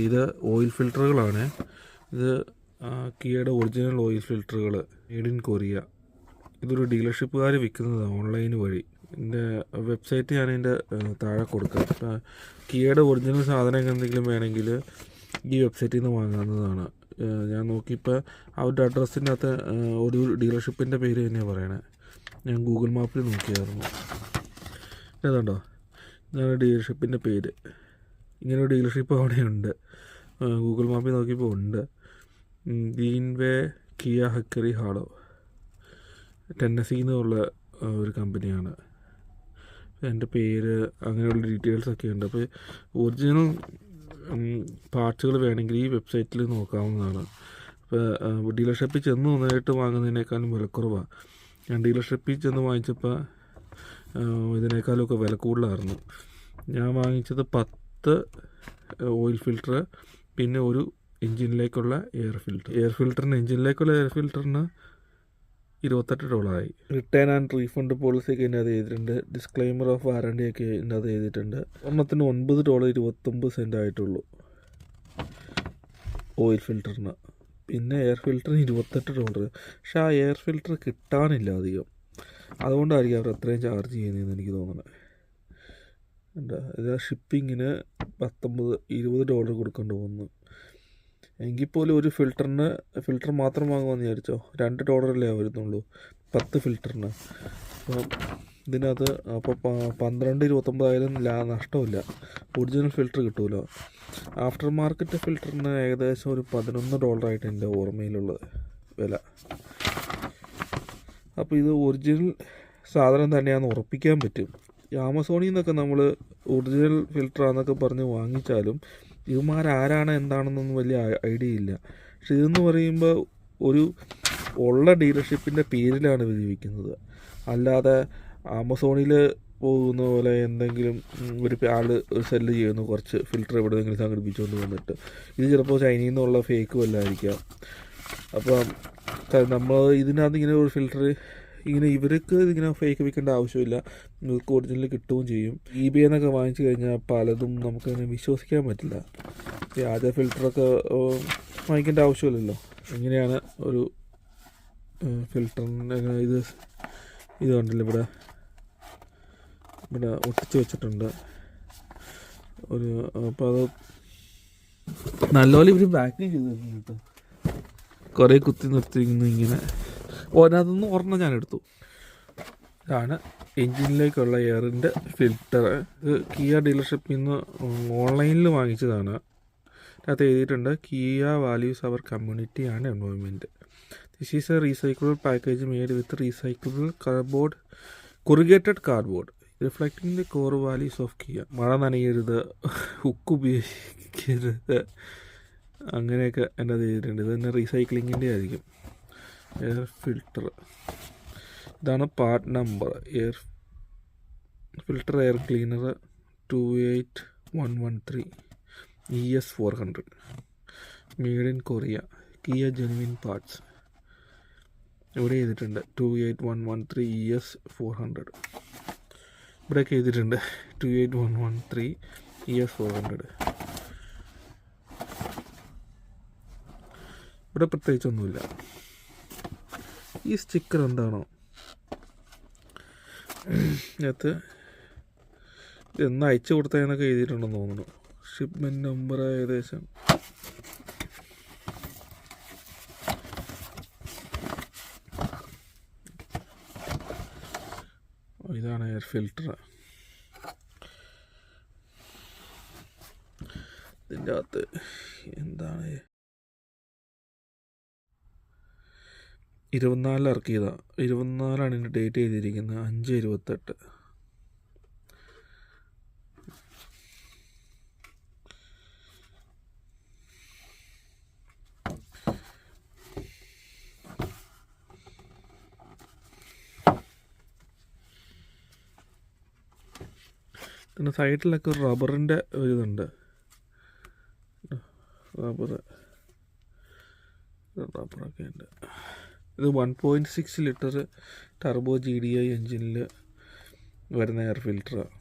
ഇത് ഓയിൽ ഫിൽറ്ററുകളാണ്. ഇത് കിയയുടെ ഒറിജിനൽ ഓയിൽ ഫിൽറ്ററുകൾ മെയ്ഡ് ഇൻ കൊറിയ. ഇതൊരു ഡീലർഷിപ്പുകാർ വിൽക്കുന്നതാണ് ഓൺലൈൻ വഴി. എൻ്റെ വെബ്സൈറ്റ് ഞാൻ ഇതിൻ്റെ താഴെ കൊടുക്കാം. കിയയുടെ ഒറിജിനൽ സാധനം എന്തെങ്കിലും വേണമെങ്കിൽ ഈ വെബ്സൈറ്റിൽ നിന്ന് വാങ്ങാവുന്നതാണ്. ഞാൻ നോക്കിയപ്പോൾ അവരുടെ അഡ്രസ്സിൻ്റെ അകത്ത് ഒരു ഡീലർഷിപ്പിൻ്റെ പേര് തന്നെയാണ് പറയണേ. ഞാൻ ഗൂഗിൾ മാപ്പിൽ നോക്കിയായിരുന്നു. ഇതുണ്ടോ, ഇതാണ് ഡീലർഷിപ്പിൻ്റെ പേര്. ഇങ്ങനൊരു ഡീലർഷിപ്പ് അവിടെയുണ്ട്. ഗൂഗിൾ മാപ്പിൽ നോക്കിയപ്പോൾ ഉണ്ട്. ഗ്രീൻവേ കിയ ഹക്കറി ഹാളോ, ടെന്നസിയിൽ നിന്നുള്ള ഒരു കമ്പനിയാണ്. എൻ്റെ പേര് അങ്ങനെയുള്ള ഡീറ്റെയിൽസൊക്കെ ഉണ്ട്. അപ്പോൾ ഒറിജിനൽ പാർട്സുകൾ വേണമെങ്കിൽ ഈ വെബ്സൈറ്റിൽ നോക്കാവുന്നതാണ്. അപ്പോൾ ഡീലർഷിപ്പിൽ ചെന്ന് നേരിട്ട് വാങ്ങുന്നതിനേക്കാളും വിലക്കുറവാണ്. ഞാൻ ഡീലർഷിപ്പിൽ ചെന്ന് വാങ്ങിച്ചപ്പോൾ ഇതിനേക്കാളൊക്കെ വില കൂടുതലായിരുന്നു. ഞാൻ വാങ്ങിച്ചത് 10 ഓയിൽ ഫിൽറ്റർ, പിന്നെ ഒരു എൻജിനിലേക്കുള്ള എയർ ഫിൽറ്ററിന് എൻജിനിലേക്കുള്ള എയർ ഫിൽറ്ററിന് $28. റിട്ടേൺ ആൻഡ് റീഫണ്ട് പോളിസിയൊക്കെ ഇതിനകത്ത് ചെയ്തിട്ടുണ്ട്. ഡിസ്ക്ലെയിമർ ഓഫ് വാറണ്ടിയൊക്കെ ഇതിനകത്ത് ചെയ്തിട്ടുണ്ട്. ഒരെണ്ണത്തിന് $9.29 ആയിട്ടുള്ളൂ ഓയിൽ ഫിൽറ്ററിന്. പിന്നെ എയർ ഫിൽറ്ററിന് $28. പക്ഷെ ആ എയർ ഫിൽറ്റർ കിട്ടാനില്ല അധികം. അതുകൊണ്ടായിരിക്കും അവർ അത്രയും ചാർജ് ചെയ്യുന്നതെന്ന് എനിക്ക് തോന്നുന്നത്. എന്താ ഇത് ഷിപ്പിങ്ങിന് $19-20 കൊടുക്കേണ്ടി പോകുന്നു. എങ്കിൽ പോലും ഒരു ഫിൽറ്റർ മാത്രം വാങ്ങുമെന്ന് വിചാരിച്ചോ, $2 വരുന്നുള്ളൂ 10 ഫിൽറ്ററിന്. അപ്പം ഇതിനകത്ത് അപ്പോൾ 12-29 നഷ്ടമില്ല. ഒറിജിനൽ ഫിൽറ്റർ കിട്ടുമല്ലോ. ആഫ്റ്റർ മാർക്കറ്റ് ഫിൽറ്ററിന് ഏകദേശം ഒരു $11 ആയിട്ട് എൻ്റെ ഓർമ്മയിലുള്ളത് വില. അപ്പോൾ ഇത് ഒറിജിനൽ സാധനം തന്നെയാണെന്ന് ഉറപ്പിക്കാൻ പറ്റും. ആമസോണിൽ നിന്നൊക്കെ നമ്മൾ ഒറിജിനൽ ഫിൽറ്ററാണെന്നൊക്കെ പറഞ്ഞ് വാങ്ങിച്ചാലും ഇവന്മാരാരാണ് എന്താണെന്നൊന്നും വലിയ ഐഡിയ ഇല്ല. പക്ഷെ ഇതെന്ന് പറയുമ്പോൾ ഒരു ഉള്ള ഡീലർഷിപ്പിൻ്റെ പേരിലാണ് ഇത് ജീവിക്കുന്നത്. അല്ലാതെ ആമസോണിൽ പോകുന്ന പോലെ എന്തെങ്കിലും ഒരു ആൾ ഒരു സെല്ല് ചെയ്യുന്നു, കുറച്ച് ഫിൽറ്റർ എവിടെയെങ്കിലും സംഘടിപ്പിച്ചുകൊണ്ട് വന്നിട്ട്. ഇത് ചിലപ്പോൾ ചൈനയിൽ നിന്നുള്ള ഫേക്ക് വല്ലതായിരിക്കാം. അപ്പം നമ്മൾ ഇതിനകത്ത് ഇങ്ങനെ ഒരു ഫിൽറ്റർ ഇങ്ങനെ ഇവർക്ക് ഇതിങ്ങനെ ഫേക്ക് വിൽക്കേണ്ട ആവശ്യമില്ല. നിങ്ങൾക്ക് ഒറിജിനൽ കിട്ടുകയും ചെയ്യും. eBay എന്നൊക്കെ വാങ്ങിച്ചു കഴിഞ്ഞാൽ പലതും നമുക്കങ്ങനെ വിശ്വസിക്കാൻ പറ്റില്ല. വ്യാജ ഫിൽറ്ററൊക്കെ വാങ്ങിക്കേണ്ട ആവശ്യമില്ലല്ലോ. ഇങ്ങനെയാണ് ഒരു ഫിൽറ്ററിന് ഇത് കണ്ടില്ല, ഇവിടെ ഒട്ടിച്ച് വെച്ചിട്ടുണ്ട് ഒരു. അപ്പോൾ അത് നല്ലപോലെ ഇവർ പാക്കിങ് ചെയ്തിട്ടുണ്ട് കേട്ടോ. കുറേ കുത്തി നിർത്തിയിരിക്കുന്നു ഇങ്ങനെ. അതിനകത്തുനിന്ന് ഒരെണ്ണം ഞാൻ എടുത്തു. ഇതാണ് എൻജിനിലേക്കുള്ള എയറിൻ്റെ ഫിൽറ്റർ. ഇത് കിയ ഡീലർഷിപ്പിൽ നിന്ന് ഓൺലൈനിൽ വാങ്ങിച്ചതാണ്. അതിനകത്ത് എഴുതിയിട്ടുണ്ട് Kia values our community and environment. This is a recyclable package made with recyclable corrugated cardboard reflecting the core values of Kia. മഴ നനയരുത്, ഹുക്ക് ഉപയോഗിക്കരുത്, അങ്ങനെയൊക്കെ എൻ്റെ അത് ചെയ്തിട്ടുണ്ട്. ഇത് തന്നെ റീസൈക്ലിങ്ങിൻ്റെ ആയിരിക്കും. എയർ ഫിൽറ്റർ ഇതാണ് part number. Air filter air cleaner 28113 ES400 made in Korea, Kia genuine parts. ഇവിടെ ചെയ്തിട്ടുണ്ട് 28113 ES400. ഇവിടെയൊക്കെ ചെയ്തിട്ടുണ്ട് 28113 ES400. ഇവിടെ പ്രത്യേകിച്ചൊന്നുമില്ല. ഈ സ്റ്റിക്കർ എന്താണോ ഇതിനകത്ത് ഇതെന്ന് അയച്ചു കൊടുത്തതെന്നൊക്കെ എഴുതിയിട്ടുണ്ടെന്ന് തോന്നുന്നു. ഷിപ്മെൻറ്റ് നമ്പർ ഏകദേശം ഇതാണ് എയർ ഫിൽറ്റർ. ഇതിൻ്റെ അകത്ത് എന്താണ് 24 ഇറക്കിയതാണ്. 24 ഇതിൻ്റെ ഡേറ്റ് ചെയ്തിരിക്കുന്നത് 5/28. പിന്നെ സൈഡിലൊക്കെ ഒരു റബ്ബറിൻ്റെ ഒരിതുണ്ട്. റബ്ബറൊക്കെ ഉണ്ട്. ഇത് 1.6 ലിറ്റർ ടർബോ GDI എൻജിനിൽ വരുന്ന എയർ ഫിൽറ്ററാണ്.